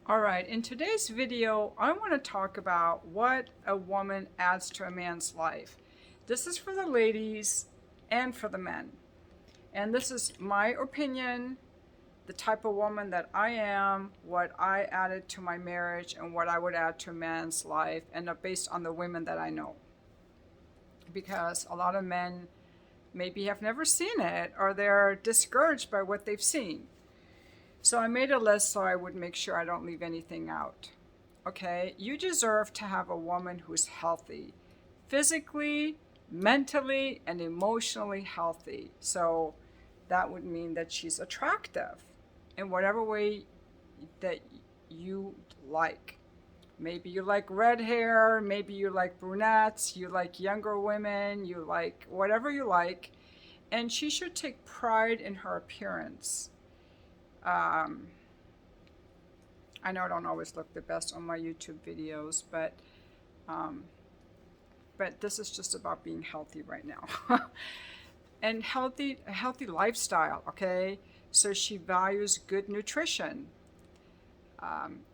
All right, in today's video, I want to talk about what a woman adds to a man's life. This is for the ladies and for the men. And this is my opinion, the type of woman that I am, what I added to my marriage, and what I would add to a man's life, and based on the women that I know. Because a lot of men maybe have never seen it or they're discouraged by what they've seen. So I made a list so I would make sure I don't leave anything out. Okay, you deserve to have a woman who's healthy, physically, mentally, and emotionally healthy. So that would mean that she's attractive in whatever way that you like. Maybe you like red hair, maybe you like brunettes, you like younger women, you like whatever you like. And she should take pride in her appearance. Um, I know I don't always look the best on my YouTube videos, um, but this is just about being healthy right now. And a healthy lifestyle, okay? So she values good nutrition,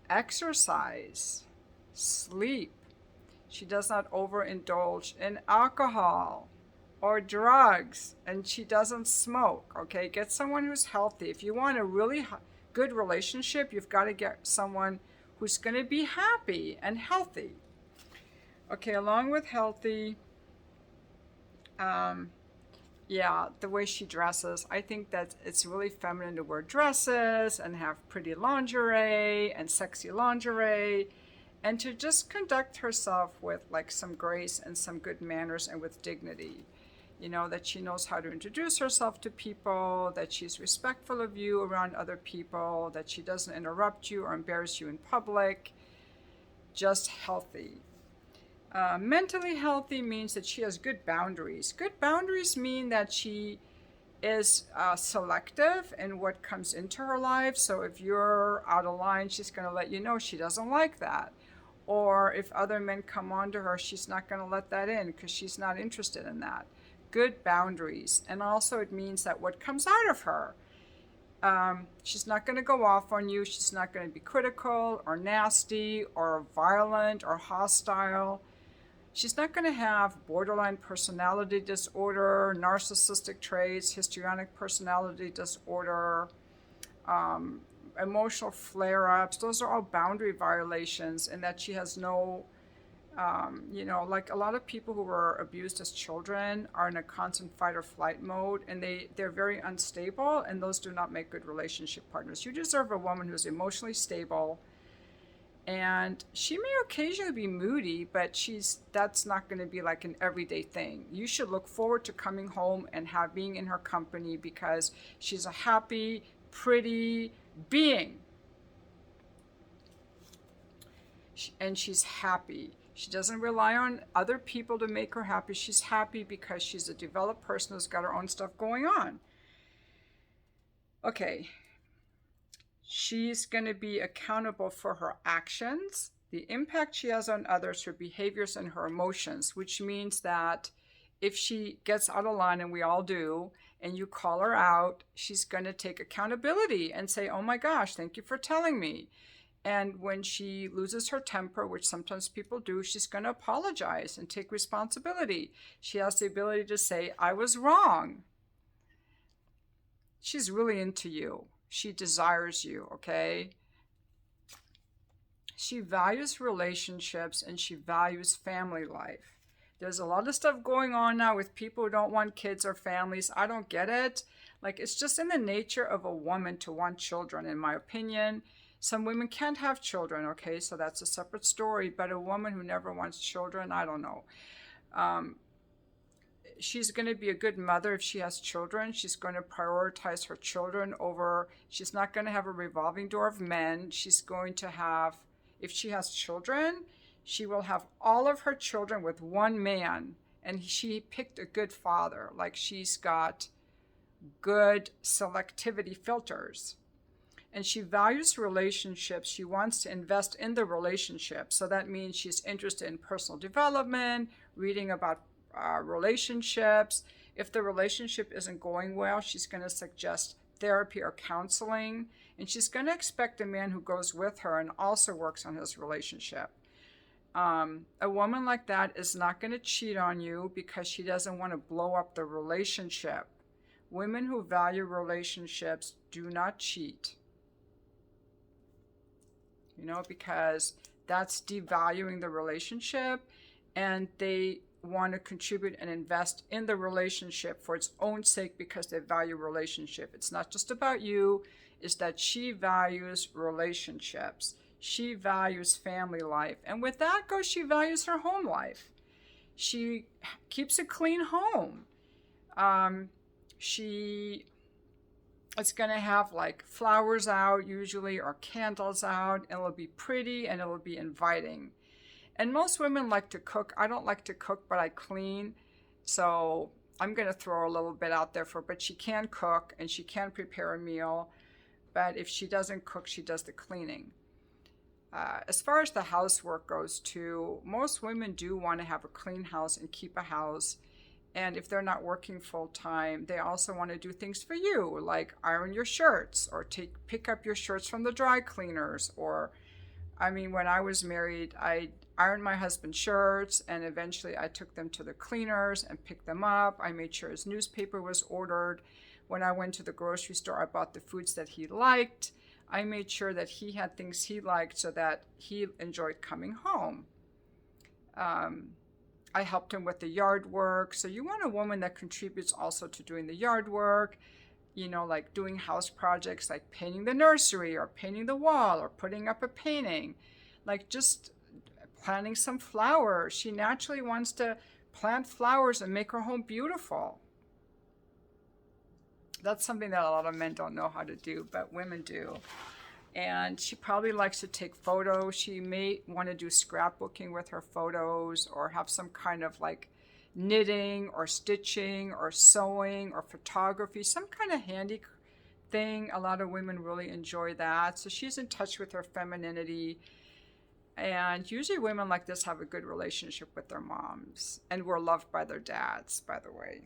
exercise, sleep. She does not overindulge in alcohol or drugs, and she doesn't smoke, okay? Get someone who's healthy. If you want a really good relationship, you've got to get someone who's going to be happy and healthy. Okay, along with healthy, um, yeah, the way she dresses, I think that it's really feminine to wear dresses and have pretty lingerie and sexy lingerie and to just conduct herself with like some grace and some good manners and with dignity. You know, that she knows how to introduce herself to people, that she's respectful of you around other people, that she doesn't interrupt you or embarrass you in public. Just healthy. Mentally healthy means that she has good boundaries. Good boundaries mean that she is selective in what comes into her life. So if you're out of line, she's going to let you know she doesn't like that. Or if other men come on to her, she's not going to let that in because she's not interested in that. Good boundaries. And also, it means that what comes out of her, she's not going to go off on you. She's not going to be critical or nasty or violent or hostile. She's not going to have borderline personality disorder, narcissistic traits, histrionic personality disorder, emotional flare ups. Those are all boundary violations, and that she has no, like a lot of people who were abused as children are in a constant fight or flight mode, and they're very unstable, and those do not make good relationship partners. You deserve a woman who's emotionally stable, and she may occasionally be moody, but that's not going to be like an everyday thing. You should look forward to coming home and being in her company because she's a happy, pretty being, and she's happy. She doesn't rely on other people to make her happy. She's happy because she's a developed person who's got her own stuff going on. Okay, she's going to be accountable for her actions, the impact she has on others, her behaviors, and her emotions, which means that if she gets out of line, and we all do, and you call her out, she's going to take accountability and say, oh my gosh, thank you for telling me. And when she loses her temper, which sometimes people do, she's going to apologize and take responsibility. She has the ability to say, I was wrong. She's really into you. She desires you, okay? She values relationships and she values family life. There's a lot of stuff going on now with people who don't want kids or families. I don't get it. Like, it's just in the nature of a woman to want children, in my opinion. Some women can't have children, okay? So that's a separate story. But a woman who never wants children, I don't know. She's going to be a good mother if she has children. She's going to prioritize her children over, she's not going to have a revolving door of men. She's going to have, if she has children, she will have all of her children with one man. And she picked a good father. Like, she's got good selectivity filters. And she values relationships. She wants to invest in the relationship. So that means she's interested in personal development, reading about relationships. If the relationship isn't going well, she's going to suggest therapy or counseling. And she's going to expect a man who goes with her and also works on his relationship. A woman like that is not going to cheat on you because she doesn't want to blow up the relationship. Women who value relationships do not cheat. Because that's devaluing the relationship, and they want to contribute and invest in the relationship for its own sake because they value relationship. It's not just about you, it's that she values relationships. She values family life. And with that goes, she values her home life. She keeps a clean home. She is going to have like flowers out usually, or candles out, and it'll be pretty and it'll be inviting. And most women like to cook. I don't like to cook, but I clean. So I'm going to throw a little bit out there for her. But she can cook and she can prepare a meal. But if she doesn't cook, she does the cleaning. As far as the housework goes too, most women do want to have a clean house and keep a house. And if they're not working full time, they also want to do things for you, like iron your shirts or pick up your shirts from the dry cleaners. When I was married, I ironed my husband's shirts, and eventually I took them to the cleaners and picked them up. I made sure his newspaper was ordered. When I went to the grocery store, I bought the foods that he liked. I made sure that he had things he liked so that he enjoyed coming home. I helped him with the yard work. So you want a woman that contributes also to doing the yard work, like doing house projects like painting the nursery or painting the wall or putting up a painting, like just planting some flowers. She naturally wants to plant flowers and make her home beautiful. That's something that a lot of men don't know how to do, but women do. And she probably likes to take photos. She may want to do scrapbooking with her photos, or have some kind of like knitting or stitching or sewing or photography, some kind of handy thing. A lot of women really enjoy that. So she's in touch with her femininity. And usually women like this have a good relationship with their moms and were loved by their dads, by the way.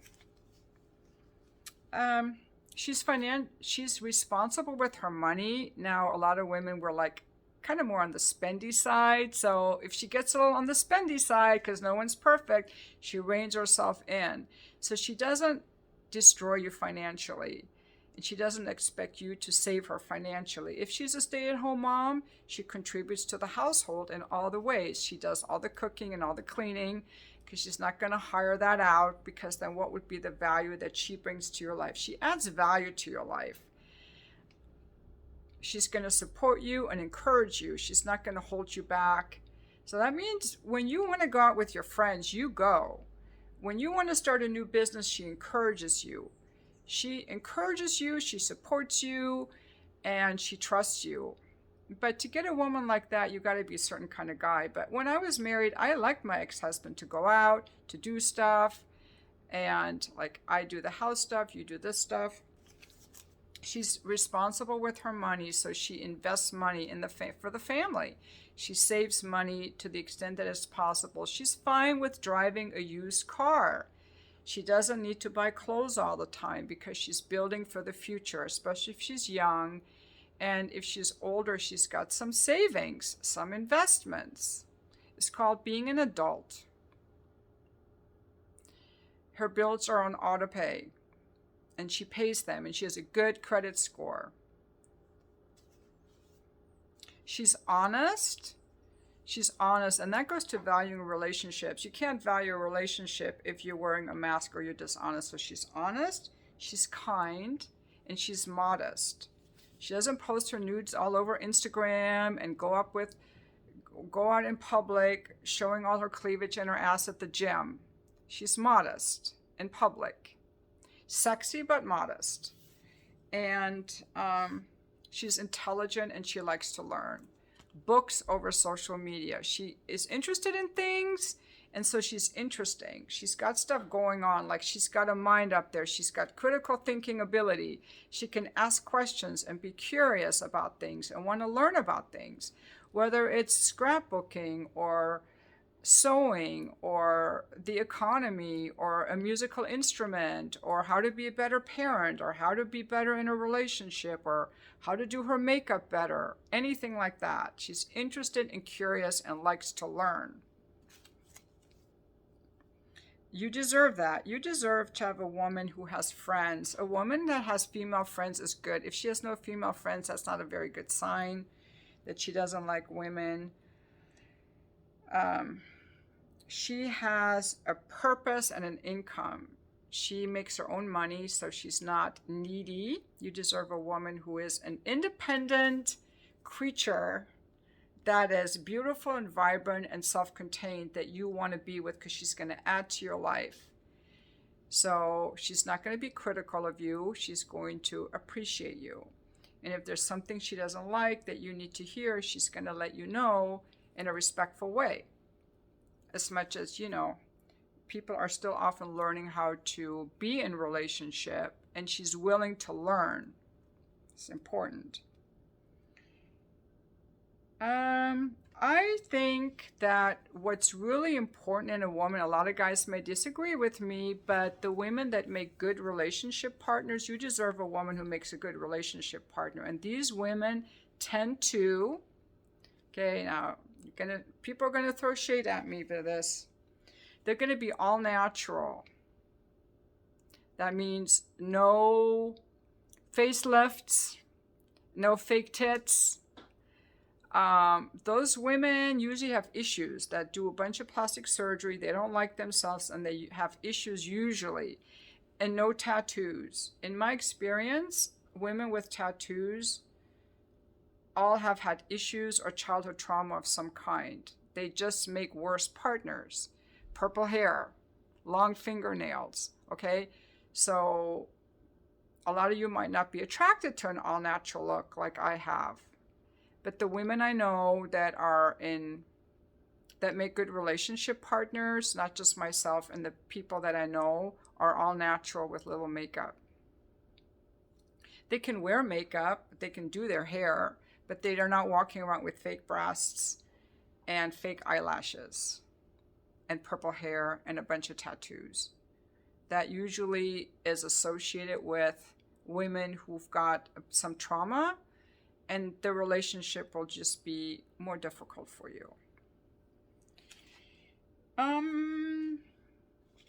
She's responsible with her money. Now, a lot of women were like kind of more on the spendy side. So if she gets a little on the spendy side, because no one's perfect, she reins herself in. So she doesn't destroy you financially, and she doesn't expect you to save her financially. If she's a stay-at-home mom, she contributes to the household in all the ways. She does all the cooking and all the cleaning, because she's not going to hire that out, because then what would be the value that she brings to your life? She adds value to your life. She's going to support you and encourage you. She's not going to hold you back. So that means when you want to go out with your friends, you go. When you want to start a new business, she encourages you. She encourages you, she supports you, and she trusts you. But to get a woman like that, you got to be a certain kind of guy. But when I was married, I liked my ex-husband to go out, to do stuff. And like, I do the house stuff, you do this stuff. She's responsible with her money, so she invests money in for the family. She saves money to the extent that it's possible. She's fine with driving a used car. She doesn't need to buy clothes all the time because she's building for the future, especially if she's young. And if she's older, she's got some savings, some investments. It's called being an adult. Her bills are on auto pay, and she pays them, and she has a good credit score. She's honest. She's honest, and that goes to valuing relationships. You can't value a relationship if you're wearing a mask or you're dishonest. So she's honest, she's kind, and she's modest. She doesn't post her nudes all over Instagram and go out in public showing all her cleavage and her ass at the gym. She's modest in public. Sexy but modest. And she's intelligent and she likes to learn. Books over social media. She is interested in things, and so she's interesting. She's got stuff going on, like she's got a mind up there. She's got critical thinking ability. She can ask questions and be curious about things and want to learn about things, whether it's scrapbooking or sewing or the economy or a musical instrument or how to be a better parent or how to be better in a relationship or how to do her makeup better, anything like that. She's interested and curious and likes to learn. You deserve that. You deserve to have a woman who has friends. A woman that has female friends is good. If she has no female friends, that's not a very good sign that she doesn't like women. She has a purpose and an income. She makes her own money, so she's not needy. You deserve a woman who is an independent creature that is beautiful and vibrant and self-contained that you want to be with because she's going to add to your life. So she's not going to be critical of you. She's going to appreciate you. And if there's something she doesn't like that you need to hear, she's going to let you know in a respectful way. As much as, people are still often learning how to be in relationship, and she's willing to learn. It's important. I think that what's really important in a woman, a lot of guys may disagree with me, but the women that make good relationship partners, you deserve a woman who makes a good relationship partner. And these women tend to, okay, now people are gonna throw shade at me for this. They're gonna be all natural. That means no facelifts, no fake tits. Those women usually have issues that do a bunch of plastic surgery. They don't like themselves and they have issues usually. And no tattoos. In my experience, women with tattoos all have had issues or childhood trauma of some kind. They just make worse partners. Purple hair, long fingernails, okay? So a lot of you might not be attracted to an all-natural look like I have. But the women I know that make good relationship partners, not just myself, and the people that I know are all natural with little makeup. They can wear makeup, they can do their hair, but they are not walking around with fake breasts and fake eyelashes and purple hair and a bunch of tattoos. That usually is associated with women who've got some trauma, and the relationship will just be more difficult for you.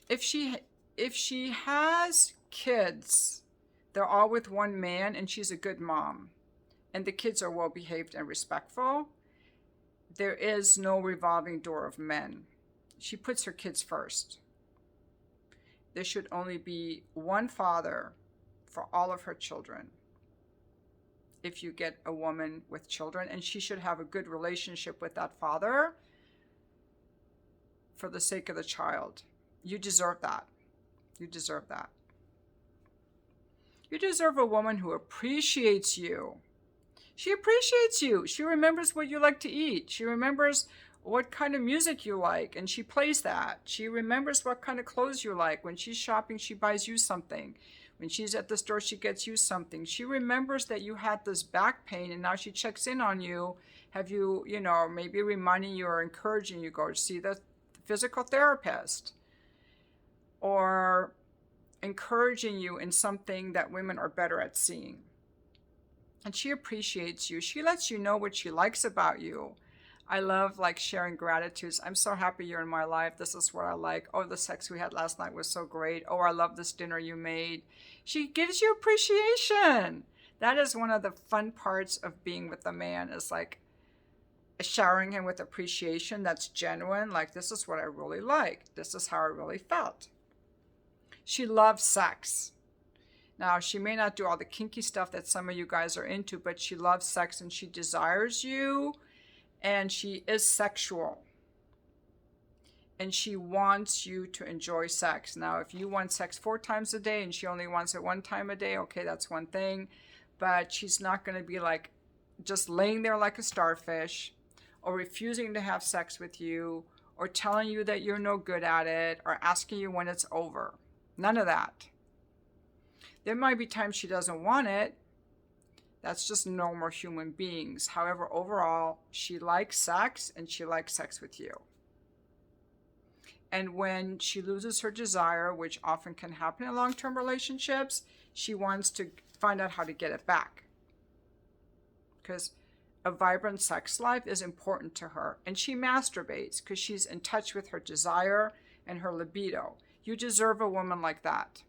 If she has kids, they're all with one man and she's a good mom, and the kids are well behaved and respectful, there is no revolving door of men. She puts her kids first. There should only be one father for all of her children. If you get a woman with children, and she should have a good relationship with that father for the sake of the child. You deserve that. You deserve that. You deserve a woman who appreciates you. She appreciates you. She remembers what you like to eat. She remembers what kind of music you like, and she plays that. She remembers what kind of clothes you like. When she's shopping, she buys you something. When she's at the store, she gets you something. She remembers that you had this back pain, and now she checks in on you. Have you, maybe reminding you or encouraging you go to see the physical therapist, or encouraging you in something that women are better at seeing. And she appreciates you. She lets you know what she likes about you. I love sharing gratitudes. I'm so happy you're in my life. This is what I like. Oh, the sex we had last night was so great. Oh, I love this dinner you made. She gives you appreciation. That is one of the fun parts of being with a man, is showering him with appreciation that's genuine. This is what I really like. This is how I really felt. She loves sex. Now, she may not do all the kinky stuff that some of you guys are into, but she loves sex and she desires you, and she is sexual. And she wants you to enjoy sex. Now, if you want sex 4 times a day and she only wants it 1 time a day, okay, that's one thing. But she's not going to be just laying there like a starfish, or refusing to have sex with you, or telling you that you're no good at it, or asking you when it's over. None of that. There might be times she doesn't want it. That's just normal human beings. However, overall, she likes sex, and she likes sex with you. And when she loses her desire, which often can happen in long-term relationships, she wants to find out how to get it back. Because a vibrant sex life is important to her. And she masturbates because she's in touch with her desire and her libido. You deserve a woman like that.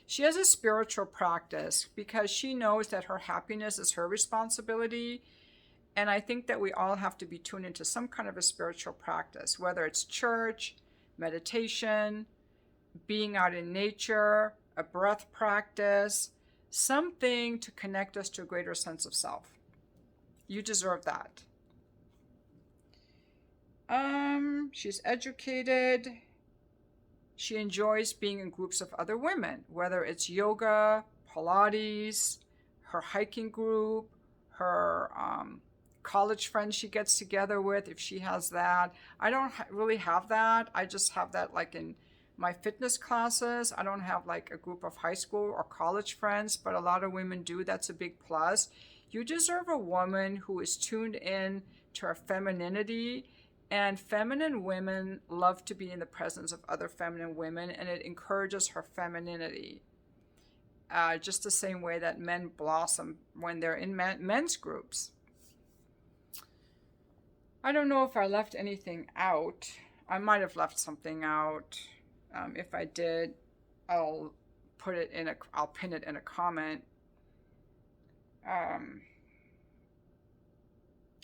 She has a spiritual practice because she knows that her happiness is her responsibility. And I think that we all have to be tuned into some kind of a spiritual practice, whether it's church, meditation, being out in nature, a breath practice, something to connect us to a greater sense of self. You deserve that. She's educated. She enjoys being in groups of other women, whether it's yoga, Pilates, her hiking group, her college friends she gets together with, if she has that. I don't really have that. I just have that like in my fitness classes. I don't have like a group of high school or college friends, but a lot of women do. That's a big plus. You deserve a woman who is tuned in to her femininity. And feminine women love to be in the presence of other feminine women, and it encourages her femininity. Just the same way that men blossom when they're in men's groups. I don't know if I left anything out. I might have left something out. If I did, I'll pin it in a comment.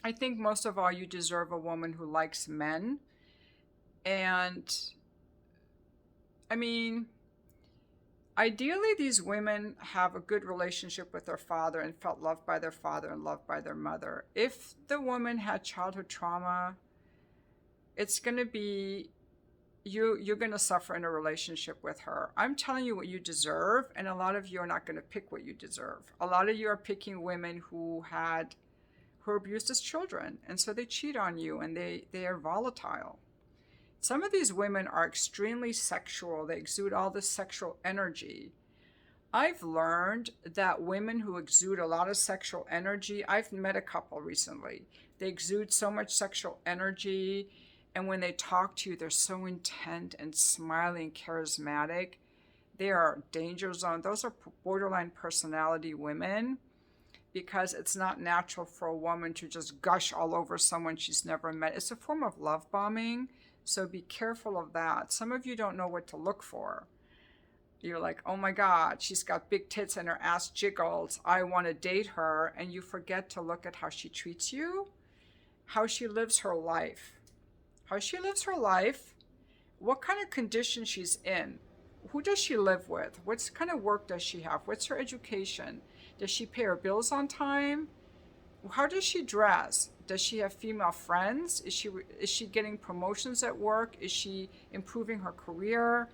I think most of all, you deserve a woman who likes men. And I mean, ideally, these women have a good relationship with their father and felt loved by their father and loved by their mother. If the woman had childhood trauma, it's going to be, you're going to suffer in a relationship with her. I'm telling you what you deserve, and a lot of you are not going to pick what you deserve. A lot of you are picking women who are abused as children, and so they cheat on you, and they are volatile. Some of these women are extremely sexual. They exude all this sexual energy. I've learned that women who exude a lot of sexual energy, I've met a couple recently. They exude so much sexual energy, and when they talk to you, they're so intent and smiling and charismatic. They are danger zone. Those are borderline personality women, because it's not natural for a woman to just gush all over someone she's never met. It's a form of love bombing, so be careful of that. Some of you don't know what to look for. You're like, oh my God, she's got big tits and her ass jiggles. I want to date her. And you forget to look at how she treats you, how she lives her life. How she lives her life, what kind of condition she's in. Who does she live with? What kind of work does she have? What's her education? Does she pay her bills on time? How does she dress? Does she have female friends? Is she getting promotions at work? Is she improving her career?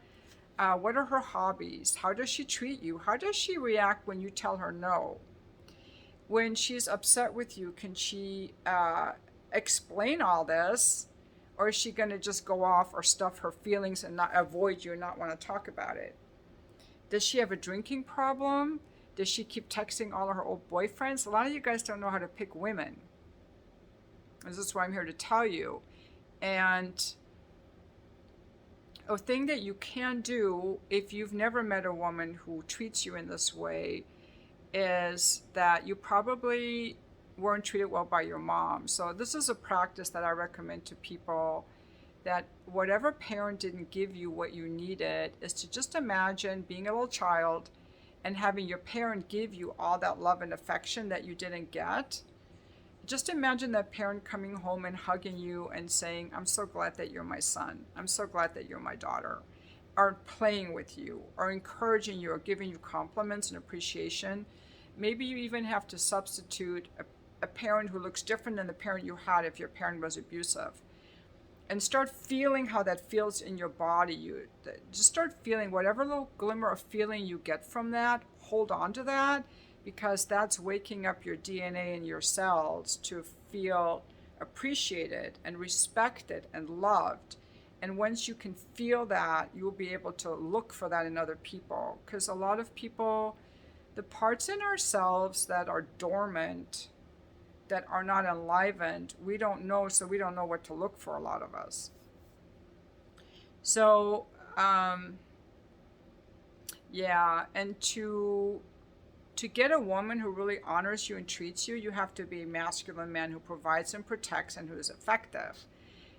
What are her hobbies? How does she treat you? How does she react when you tell her no? When she's upset with you, can she explain all this? Or is she going to just go off or stuff her feelings and not avoid you and not want to talk about it? Does she have a drinking problem? Does she keep texting all of her old boyfriends? A lot of you guys don't know how to pick women. This is why I'm here to tell you. And a thing that you can do if you've never met a woman who treats you in this way is that you probably weren't treated well by your mom. So this is a practice that I recommend to people, that whatever parent didn't give you what you needed, is to just imagine being a little child and having your parent give you all that love and affection that you didn't get. Just imagine that parent coming home and hugging you and saying, I'm so glad that you're my son. I'm so glad that you're my daughter. Or playing with you, or encouraging you, or giving you compliments and appreciation. Maybe you even have to substitute a parent who looks different than the parent you had if your parent was abusive. And start feeling how that feels in your body. You just start feeling whatever little glimmer of feeling you get from that. Hold on to that, because that's waking up your DNA and your cells to feel appreciated and respected and loved. And once you can feel that, you'll be able to look for that in other people. Because a lot of people, the parts in ourselves that are dormant, that are not enlivened, we don't know, so we don't know what to look for, a lot of us. So, yeah, and to get a woman who really honors you and treats you, you have to be a masculine man who provides and protects and who is effective.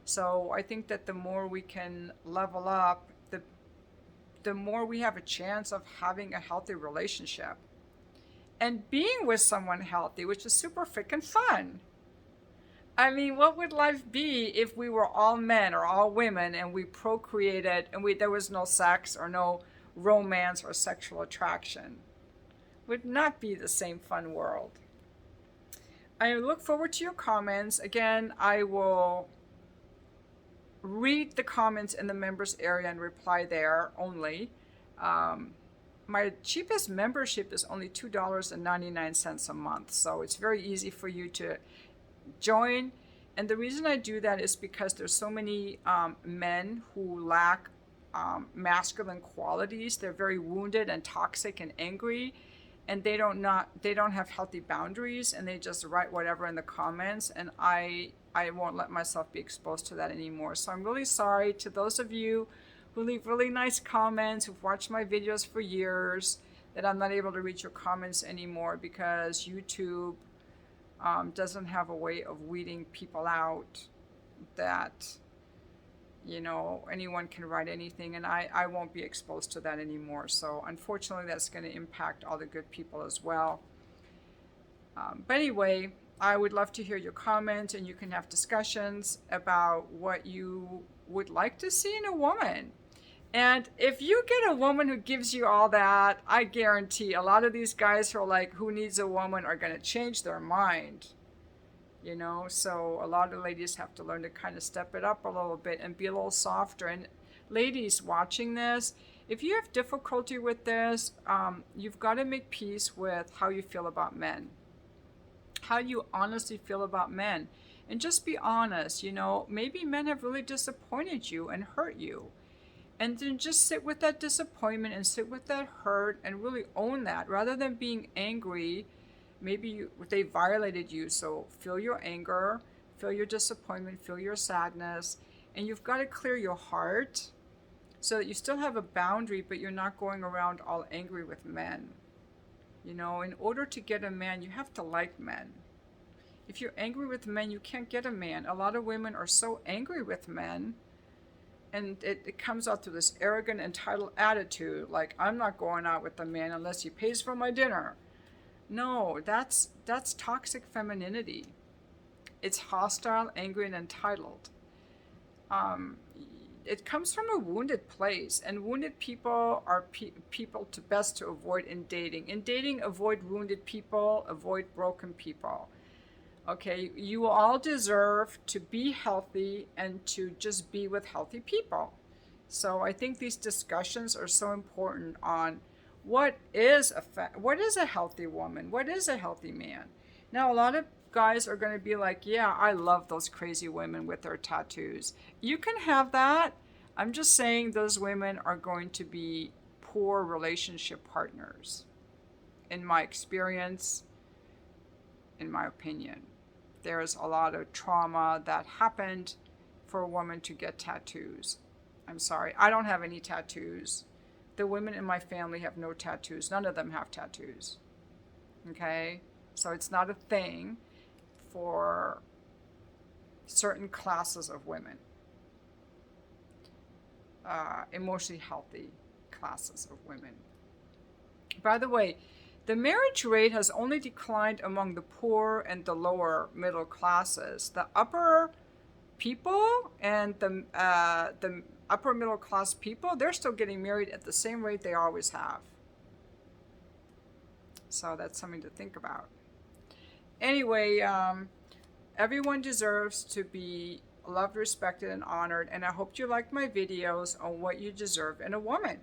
So I think that the more we can level up, the more we have a chance of having a healthy relationship and being with someone healthy, which is super freaking fun. I mean, what would life be if we were all men or all women and we procreated and there was no sex or no romance or sexual attraction? Would not be the same fun world. I look forward to your comments. Again, I will read the comments in the members area and reply there only. My cheapest membership is only $2.99 a month, so it's very easy for you to join. And the reason I do that is because there's so many men who lack masculine qualities. They're very wounded and toxic and angry, and they don't have healthy boundaries, and they just write whatever in the comments, and I won't let myself be exposed to that anymore. So I'm really sorry to those of you who leave really nice comments, who've watched my videos for years, that I'm not able to read your comments anymore because YouTube doesn't have a way of weeding people out, that, you know, anyone can write anything, and I won't be exposed to that anymore. So unfortunately, that's going to impact all the good people as well. But anyway, I would love to hear your comments, and you can have discussions about what you would like to see in a woman. And if you get a woman who gives you all that, I guarantee a lot of these guys who are like, who needs a woman, are going to change their mind. You know, so a lot of ladies have to learn to kind of step it up a little bit and be a little softer. And ladies watching this, if you have difficulty with this, you've got to make peace with how you feel about men. How you honestly feel about men. And just be honest, you know, maybe men have really disappointed you and hurt you. And then just sit with that disappointment and sit with that hurt and really own that, rather than being angry. Maybe they violated you, so feel your anger, feel your disappointment, feel your sadness, and you've got to clear your heart so that you still have a boundary, but you're not going around all angry with men. You know, in order to get a man, you have to like men. If you're angry with men, you can't get a man. A lot of women are so angry with men, and it comes out through this arrogant, entitled attitude, like, I'm not going out with a man unless he pays for my dinner. No, that's toxic femininity. It's hostile, angry, and entitled. It comes from a wounded place, and wounded people are people best to avoid in dating. In dating, avoid wounded people, avoid broken people. Okay, you all deserve to be healthy and to just be with healthy people. So I think these discussions are so important on what is a healthy woman, what is a healthy man. Now, a lot of guys are going to be like, yeah, I love those crazy women with their tattoos. You can have that. I'm just saying those women are going to be poor relationship partners, in my experience, in my opinion. There's a lot of trauma that happened for a woman to get tattoos. I'm sorry, I don't have any tattoos. The women in my family have no tattoos. None of them have tattoos. Okay? So it's not a thing for certain classes of women. Emotionally healthy classes of women. By the way, the marriage rate has only declined among the poor and the lower middle classes. The upper people and the upper middle class people, they're still getting married at the same rate they always have. So that's something to think about. Anyway, everyone deserves to be loved, respected, and honored, and I hope you liked my videos on what you deserve in a woman.